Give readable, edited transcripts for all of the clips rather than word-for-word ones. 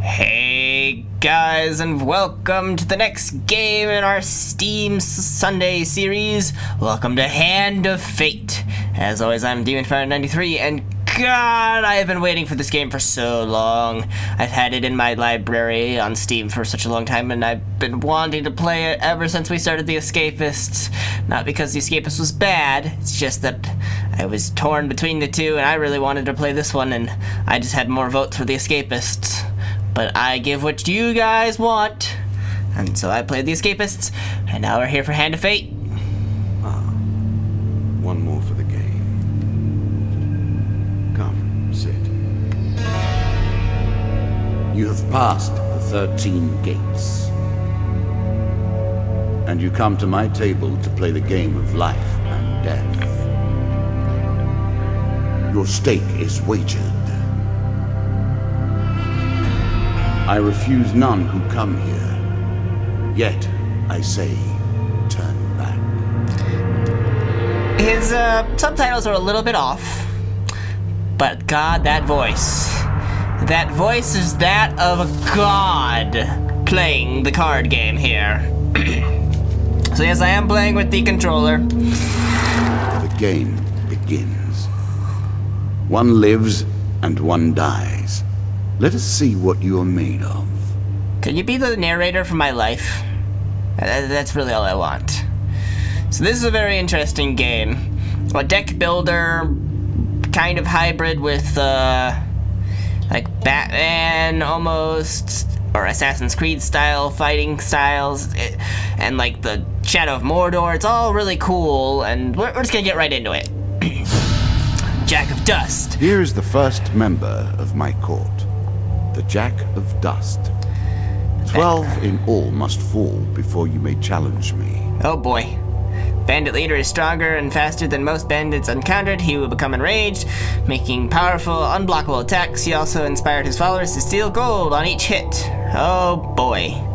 Hey guys, and welcome to the next game in our Steam Sunday series. Welcome to Hand of Fate. As always, I'm DemonFire93, and God, I have been waiting for this game for so long. I've had it in my library on Steam for such a long time, and I've been wanting to play it ever since we started The Escapists. Not because The Escapists was bad, it's just that I was torn between the two, and I really wanted to play this one, and I just had more votes for The Escapists. But I give what you guys want, and so I played The Escapists, and now we're here for Hand of Fate. One more for the game. Come, sit. You have passed the 13 gates, and you come to my table to play the game of life and death. Your stake is wagered. I refuse none who come here. Yet, I say, turn back. His subtitles are a little bit off, but God, that voice. That voice is that of a god playing the card game here. So yes, I am playing with the controller. The game begins. One lives and one dies. Let us see what you are made of. Could you be the narrator for my life? That's really all I want. So this is a very interesting game. A deck builder, kind of hybrid with, like Batman almost, or Assassin's Creed style fighting styles, and like the Shadow of Mordor. It's all really cool, and we're just gonna get right into it. Jack of Dust. Here is the first member of my court. The Jack of Dust. 12 in all must fall before you may challenge me. Oh boy. Bandit leader is stronger and faster than most bandits encountered. He will become enraged, making powerful, unblockable attacks. He also inspired his followers to steal gold on each hit. Oh boy.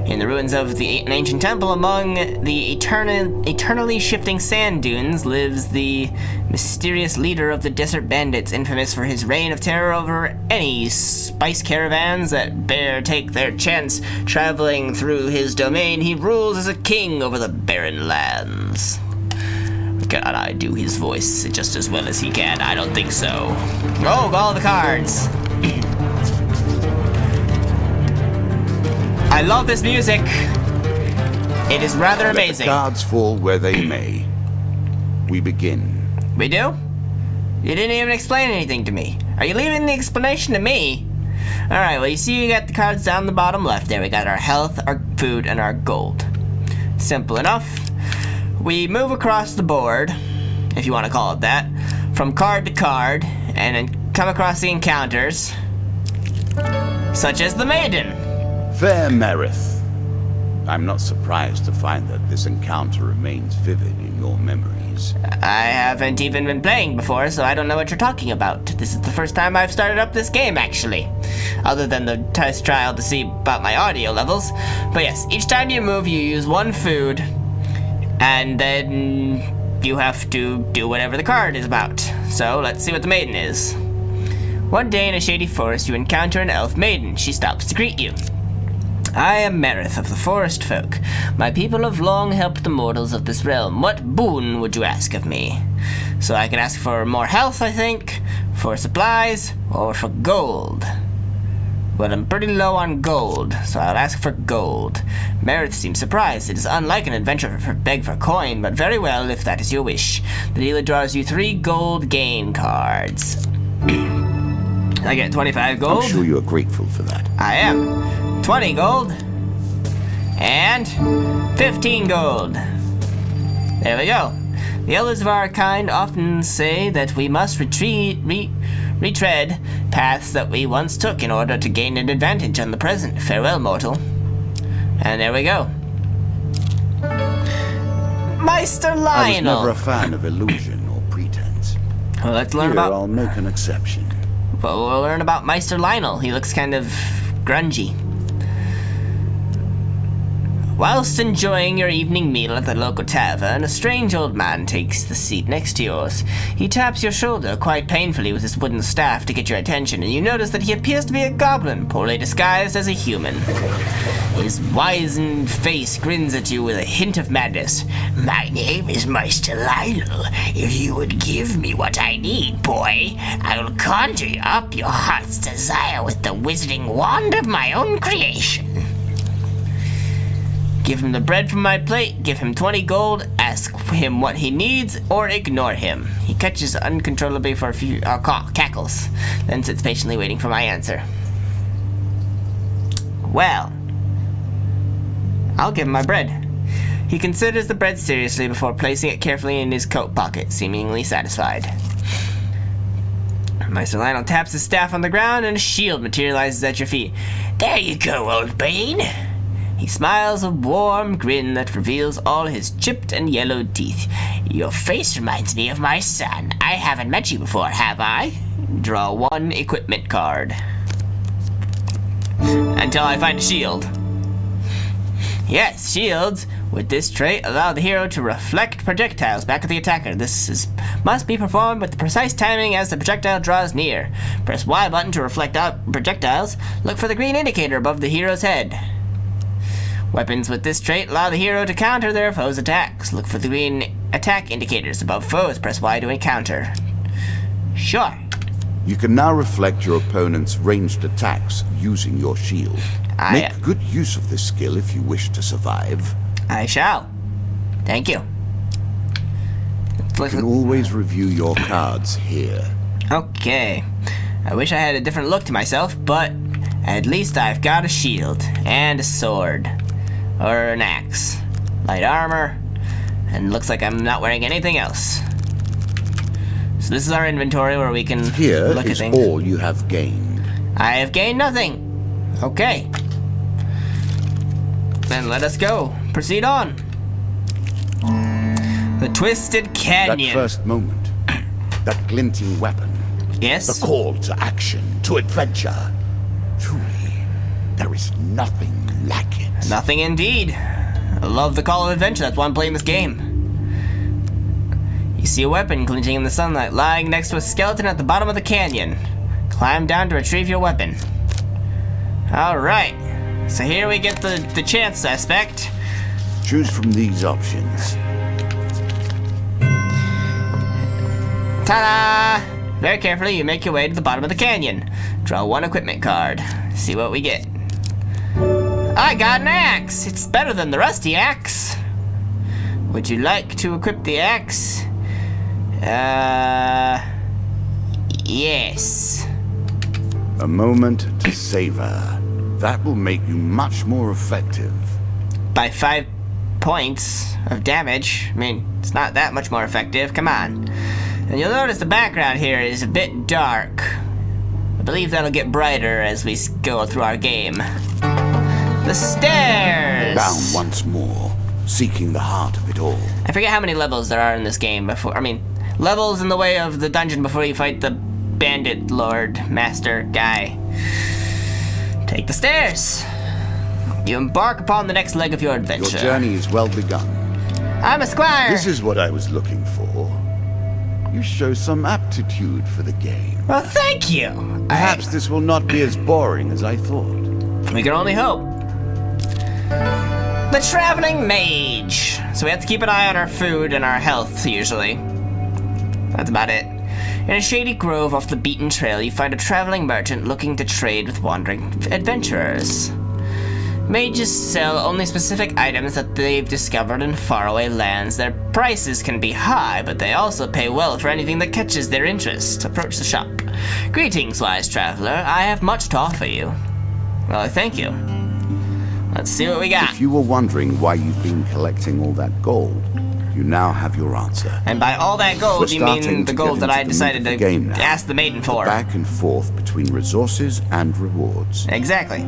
In the ruins of an ancient temple among the eternally shifting sand dunes lives the mysterious leader of the desert bandits, infamous for his reign of terror over any spice caravans that dare take their chance traveling through his domain. He rules as a king over the barren lands. Can I do his voice just as well as he can? I don't think so. Oh, all the cards. I love this music. It is rather amazing. Let the cards fall where they may. We begin. We do? You didn't even explain anything to me. Are you leaving the explanation to me? Alright, well you see you got the cards down the bottom left there. We got our health, our food, and our gold. Simple enough. We move across the board, if you want to call it that, from card to card, and then come across the encounters, such as the Maiden. Fair Merith, I'm not surprised to find that this encounter remains vivid in your memories. I haven't even been playing before, so I don't know what you're talking about. This is the first time I've started up this game, actually. Other than the test trial to see about my audio levels. But yes, each time you move, you use one food, and then you have to do whatever the card is about. So, let's see what the Maiden is. One day in a shady forest, you encounter an elf maiden. She stops to greet you. I am Merith of the Forest Folk. My people have long helped the mortals of this realm. What boon would you ask of me? So I can ask for more health, I think, for supplies, or for gold. Well, I'm pretty low on gold, so I'll ask for gold. Merith seems surprised. It is unlike an adventurer to beg for coin, but very well if that is your wish. The dealer draws you 3 gold gain cards. I get 25 gold. I'm sure you are grateful for that. I am. 20 gold, and 15 gold. There we go. The elders of our kind often say that we must retread paths that we once took in order to gain an advantage on the present. Farewell, mortal. And there we go. Meister Lionel. I was never a fan of illusion or pretense. Well, let's learn Here, about... I'll make an exception. Well, we'll learn about Meister Lionel. He looks kind of grungy. Whilst enjoying your evening meal at the local tavern, a strange old man takes the seat next to yours. He taps your shoulder quite painfully with his wooden staff to get your attention, and you notice that he appears to be a goblin, poorly disguised as a human. His wizened face grins at you with a hint of madness. My name is Meister Lilo. If you would give me what I need, boy, I will conjure up your heart's desire with the wizarding wand of my own creation. Give him the bread from my plate, give him 20 gold, ask him what he needs, or ignore him. He catches uncontrollably for a few cackles, then sits patiently waiting for my answer. Well, I'll give him my bread. He considers the bread seriously before placing it carefully in his coat pocket, seemingly satisfied. Meister Lionel taps his staff on the ground and a shield materializes at your feet. There you go, old bean. He smiles a warm grin that reveals all his chipped and yellowed teeth. Your face reminds me of my son. I haven't met you before, have I? Draw 1 equipment card. Until I find a shield. Yes, shields with this trait allow the hero to reflect projectiles back at the attacker. Must be performed with the precise timing as the projectile draws near. Press Y button to reflect out projectiles. Look for the green indicator above the hero's head. Weapons with this trait allow the hero to counter their foes' attacks. Look for the green attack indicators above foes. Press Y to encounter. Sure. You can now reflect your opponent's ranged attacks using your shield. Make good use of this skill if you wish to survive. I shall. Thank you. You can always review your cards here. Okay. I wish I had a different look to myself, but at least I've got a shield and a sword. Or an axe. Light armor. And looks like I'm not wearing anything else. So this is our inventory where we can look at things. Here is all you have gained. I have gained nothing. Okay. Then let us go. Proceed on. The Twisted Canyon. That first moment. That glinting weapon. Yes? The call to action, to adventure. Truly, there is nothing like it. Nothing indeed. I love the call of adventure. That's why I'm playing this game. You see a weapon glinting in the sunlight, lying next to a skeleton at the bottom of the canyon. Climb down to retrieve your weapon. Alright. So here we get the chance suspect. Choose from these options. Ta-da! Very carefully, you make your way to the bottom of the canyon. Draw 1 equipment card. See what we get. I got an axe! It's better than the rusty axe. Would you like to equip the axe? Yes. A moment to savor. That will make you much more effective. By 5 points of damage. I mean, it's not that much more effective. Come on. And you'll notice the background here is a bit dark. I believe that'll get brighter as we go through our game. The stairs! Bound once more, seeking the heart of it all. I forget how many levels there are in this game before. I mean, levels in the way of the dungeon before you fight the bandit lord master guy. Take the stairs. You embark upon the next leg of your adventure. Your journey is well begun. I'm a squire. This is what I was looking for. You show some aptitude for the game. Well, thank you. Perhaps this will not be as boring as I thought. We can only hope. The Traveling Mage. So we have to keep an eye on our food and our health, usually. That's about it. In a shady grove off the beaten trail, you find a traveling merchant looking to trade with wandering adventurers. Mages sell only specific items that they've discovered in faraway lands. Their prices can be high, but they also pay well for anything that catches their interest. Approach the shop. Greetings, wise traveler. I have much to offer you. Well, thank you. Let's see what we got. If you were wondering why you've been collecting all that gold, you now have your answer. And by all that gold, you mean the gold that I decided to ask the maiden for. Back and forth between resources and rewards. Exactly.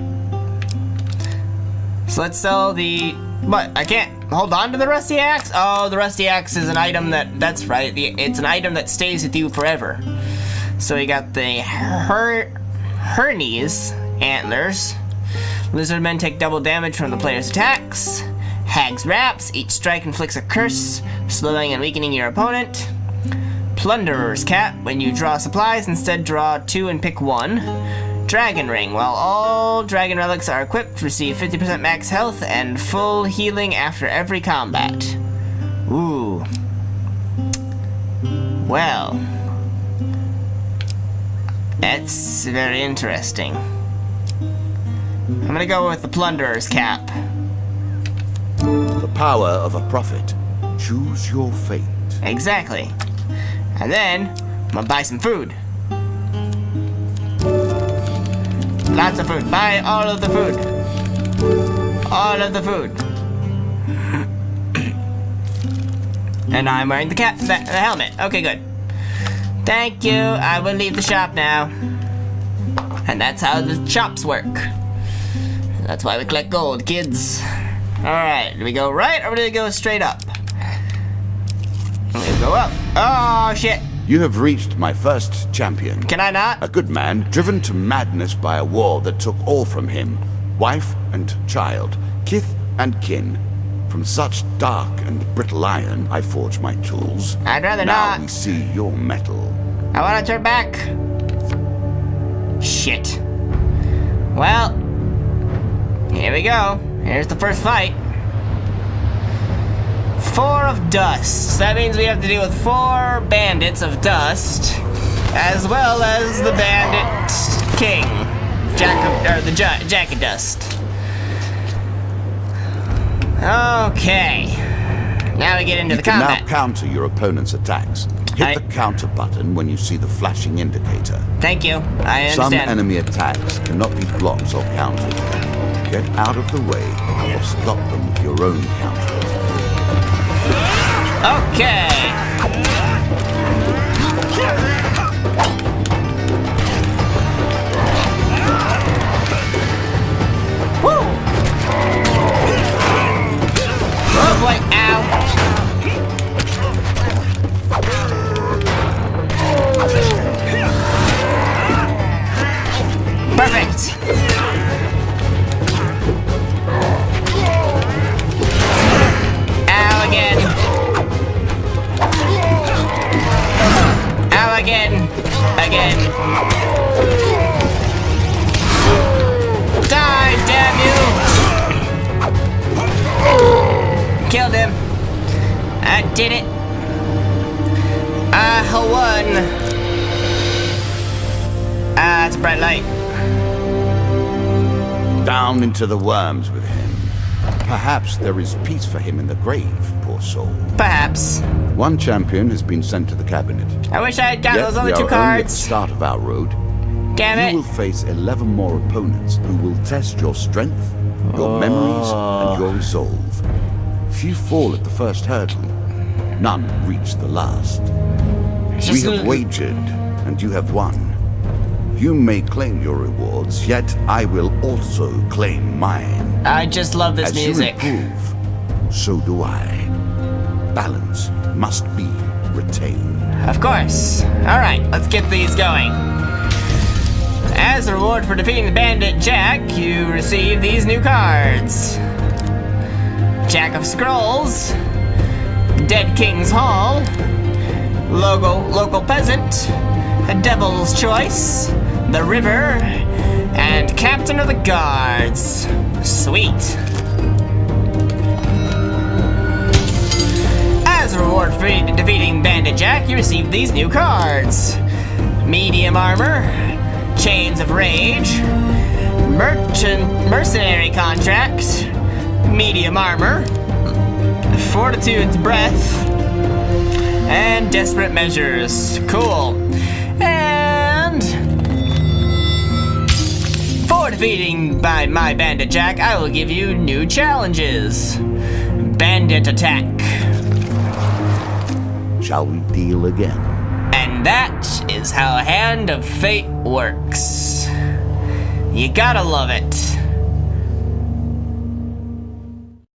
So let's sell the... What? I can't hold on to the rusty axe? Oh, the rusty axe is an item that's right. It's an item that stays with you forever. So we got the Hernes antlers. Lizardmen take double damage from the player's attacks. Hag's Wraps. Each strike inflicts a curse, slowing and weakening your opponent. Plunderer's Cap. When you draw supplies, instead draw 2 and pick 1. Dragon Ring. While all dragon relics are equipped, receive 50% max health and full healing after every combat. Ooh. Well. That's very interesting. I'm gonna go with the Plunderer's Cap. The power of a prophet. Choose your fate. Exactly. And then, I'm gonna buy some food. Lots of food. Buy all of the food. All of the food. And I'm wearing the helmet. Okay, good. Thank you. I will leave the shop now. And that's how the shops work. That's why we collect gold, kids. Alright, do we go right or do we go straight up? We go up. Oh, shit. You have reached my first champion. Can I not? A good man, driven to madness by a war that took all from him. Wife and child, kith and kin. From such dark and brittle iron, I forge my tools. I'd rather now not. We see your metal. I want to turn back. Shit. Well, here we go. Here's the first fight. 4 of dust. So that means we have to deal with 4 bandits of dust, as well as the bandit king, Jack of Dust. Okay. Now we get into the combat. Now counter your opponent's attacks. Hit the counter button when you see the flashing indicator. Thank you. I understand. Some enemy attacks cannot be blocked or countered. Get out of the way or stop them with your own counter. Okay. Woo! Oh boy, ow. Perfect. Ow again. Ow again. Again. Die, damn you! Killed him. I did it. I won. It's a bright light. Down into the worms with him. Perhaps there is peace for him in the grave, poor soul. Perhaps. One champion has been sent to the cabinet. I wish I had got Yet those we other are 2 only at the cards. start of our road. Damn You it. will face 11 more opponents who will test your strength, your memories, and your resolve. Few fall at the first hurdle. None reach the last. We have wagered, and you have won. You may claim your rewards, yet I will also claim mine. I just love this As music. you improve, so do I. Balance must be retained. Of course. Alright, let's get these going. As a reward for defeating the bandit Jack, you receive these new cards. Jack of Scrolls, Dead King's Hall, Local Peasant, Devil's Choice, The River, and Captain of the Guards. Sweet. As a reward for defeating Bandit Jack, you receive these new cards. Medium Armor, Chains of Rage, Mercenary Contract, Medium Armor, Fortitude's Breath, and Desperate Measures. Cool. And for defeating by my Bandit Jack, I will give you new challenges. Bandit Attack. Shall we deal again? And that is how Hand of Fate works. You gotta love it.